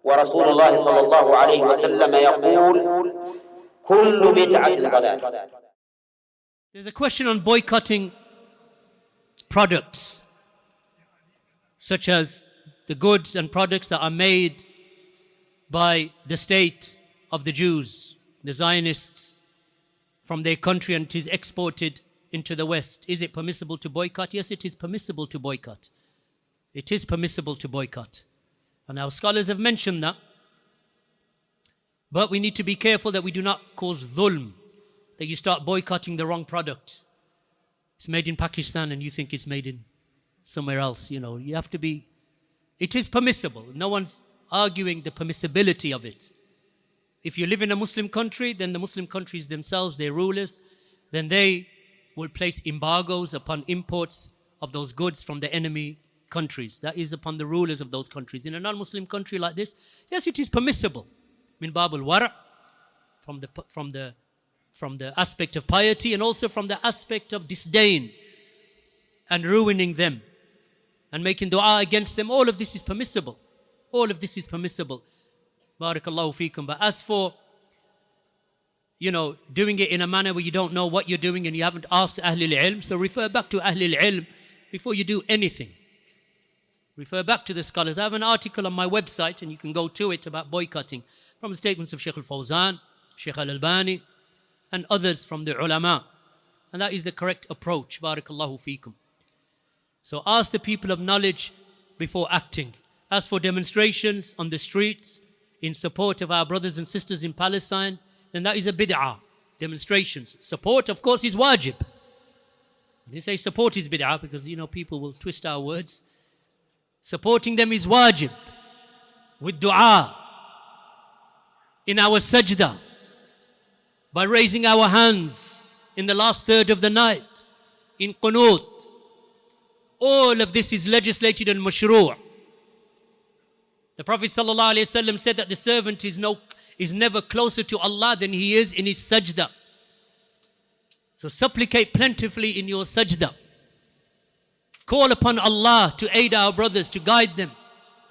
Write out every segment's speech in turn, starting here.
ورسول الله صلى الله عليه وسلم يقول كل بدعة ضلالة. There's a question on boycotting products, such as the goods and products that are made by the state of the Jews, the Zionists, from their country, and it is exported into the West. Is it permissible to boycott? Yes, it is permissible to boycott. It is permissible to boycott. And our scholars have mentioned that. But we need to be careful that we do not cause dhulm, that you start boycotting the wrong product. It's made in Pakistan and you think it's made in somewhere else. You have to be... It is permissible. No one's arguing the permissibility of it. If you live in a Muslim country, then the Muslim countries themselves, their rulers, then they will place embargoes upon imports of those goods from the enemy countries. That is upon the rulers of those countries. In a non-Muslim country like this, yes, it is permissible. Min babul wara', from the aspect of piety, and also from the aspect of disdain and ruining them and making dua against them. All of this is permissible. All of this is permissible. Barakallahu feekum. But as for, doing it in a manner where you don't know what you're doing and you haven't asked Ahlul Ilm, so refer back to Ahlul Ilm before you do anything. Refer back to the scholars. I have an article on my website and you can go to it about boycotting from the statements of Shaykh al-Fawzan, Shaykh al-Albani, and others from the ulama. And that is the correct approach. Barakallahu feekum. So ask the people of knowledge before acting. As for demonstrations on the streets in support of our brothers and sisters in Palestine, then that is a bid'ah. Demonstrations. Support, of course, is wajib. They say support is bid'ah because, people will twist our words. Supporting them is wajib. With dua. In our sajda. By raising our hands in the last third of the night. In qunut. All of this is legislated and mashru'. The Prophet ﷺ said that the servant is never closer to Allah than he is in his sajda. So supplicate plentifully in your sajda. Call upon Allah to aid our brothers, to guide them,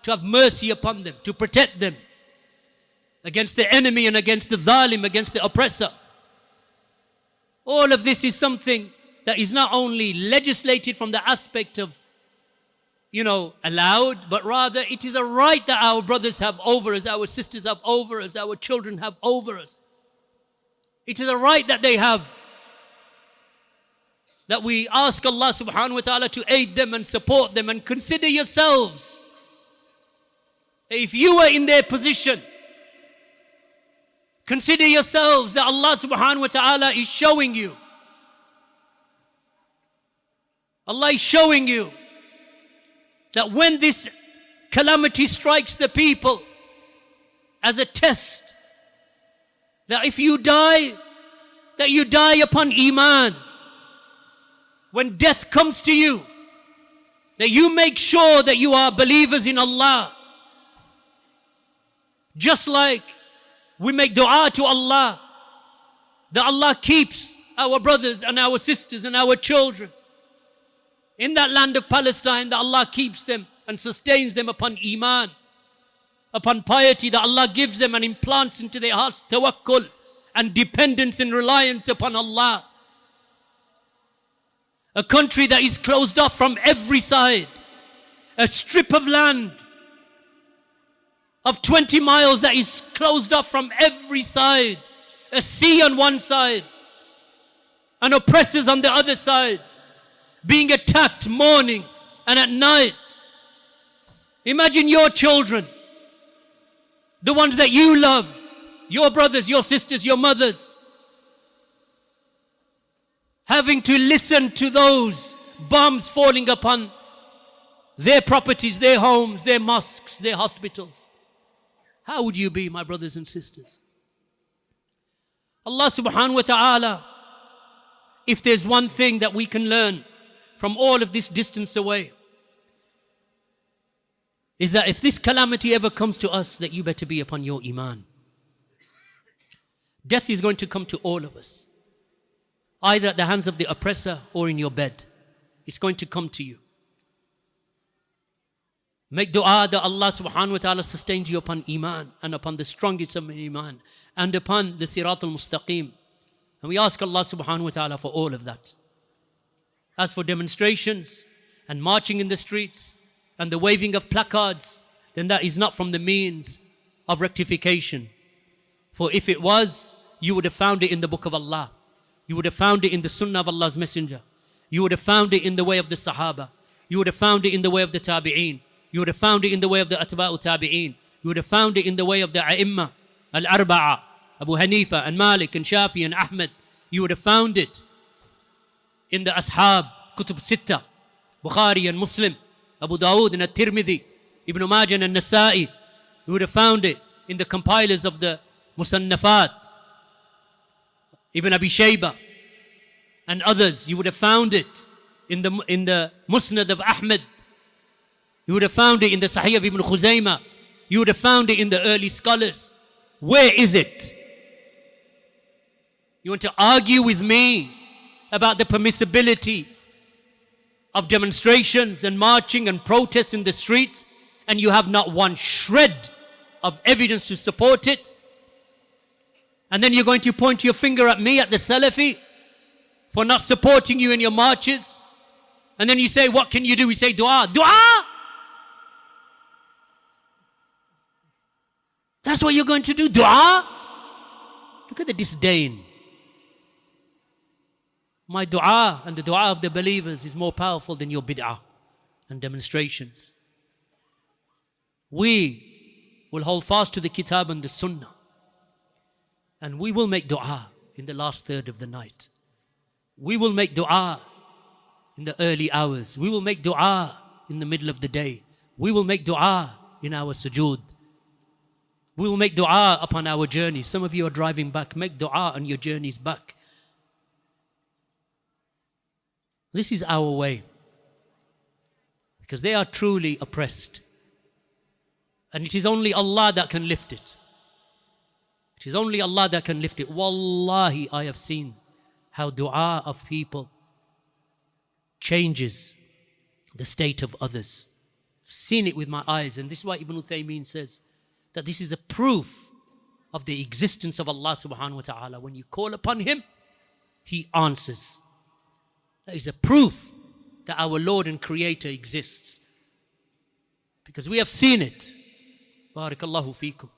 to have mercy upon them, to protect them against the enemy and against the zalim, against the oppressor. All of this is something that is not only legislated from the aspect of, allowed, but rather it is a right that our brothers have over us, our sisters have over us, our children have over us. It is a right that they have. That we ask Allah subhanahu wa ta'ala to aid them and support them, and consider yourselves. If you were in their position, consider yourselves that Allah subhanahu wa ta'ala is showing you. Allah is showing you that when this calamity strikes the people as a test, that if you die, that you die upon Iman. When death comes to you, that you make sure that you are believers in Allah. Just like we make dua to Allah, that Allah keeps our brothers and our sisters and our children in that land of Palestine, that Allah keeps them and sustains them upon Iman, upon piety, that Allah gives them and implants into their hearts tawakkul and dependence and reliance upon Allah. A country that is closed off from every side, a strip of land of 20 miles that is closed off from every side, a sea on one side and oppressors on the other side, being attacked morning and at night. Imagine your children, the ones that you love, your brothers, your sisters, your mothers, having to listen to those bombs falling upon their properties, their homes, their mosques, their hospitals. How would you be, my brothers and sisters? Allah subhanahu wa ta'ala, if there's one thing that we can learn from all of this distance away, is that if this calamity ever comes to us, that you better be upon your Iman. Death is going to come to all of us, either at the hands of the oppressor or in your bed. It's going to come to you. Make dua that Allah subhanahu wa ta'ala sustains you upon iman and upon the strongest of iman and upon the sirat al-mustaqim. And we ask Allah subhanahu wa ta'ala for all of that. As for demonstrations and marching in the streets and the waving of placards, then that is not from the means of rectification. For if it was, you would have found it in the book of Allah. You would have found it in the sunnah of Allah's messenger. You would have found it in the way of the Sahaba. You would have found it in the way of the Tabi'een. You would have found it in the way of the Atba'u Tabi'een. You would have found it in the way of the A'imma, Al-Arba'a, Abu Hanifa and Malik and Shafi and Ahmed. You would have found it in the Ashab, Kutub Sitta, Bukhari and Muslim, Abu Dawood and At-Tirmidhi, Ibn Majah and Nasa'i. You would have found it in the compilers of the Musannafat, Ibn Abi Shayba and others. You would have found it in the Musnad of Ahmed. You would have found it in the Sahih of Ibn Khuzaymah. You would have found it in the early scholars. Where is it? You want to argue with me about the permissibility of demonstrations and marching and protests in the streets, and you have not one shred of evidence to support it? And then you're going to point your finger at me, at the Salafi, for not supporting you in your marches? And then you say, what can you do? We say dua. Dua! That's what you're going to do? Dua? Look at the disdain. My dua and the dua of the believers is more powerful than your bid'ah and demonstrations. We will hold fast to the kitab and the sunnah. And we will make dua in the last third of the night. We will make dua in the early hours. We will make dua in the middle of the day. We will make dua in our sujood. We will make dua upon our journeys. Some of you are driving back. Make dua on your journeys back. This is our way. Because they are truly oppressed. And it is only Allah that can lift it. It is only Allah that can lift it. Wallahi, I have seen how dua of people changes the state of others. I've seen it with my eyes. And this is why Ibn Uthaymeen says that this is a proof of the existence of Allah subhanahu wa ta'ala. When you call upon Him, He answers. That is a proof that our Lord and Creator exists. Because we have seen it. Barakallahu feekum.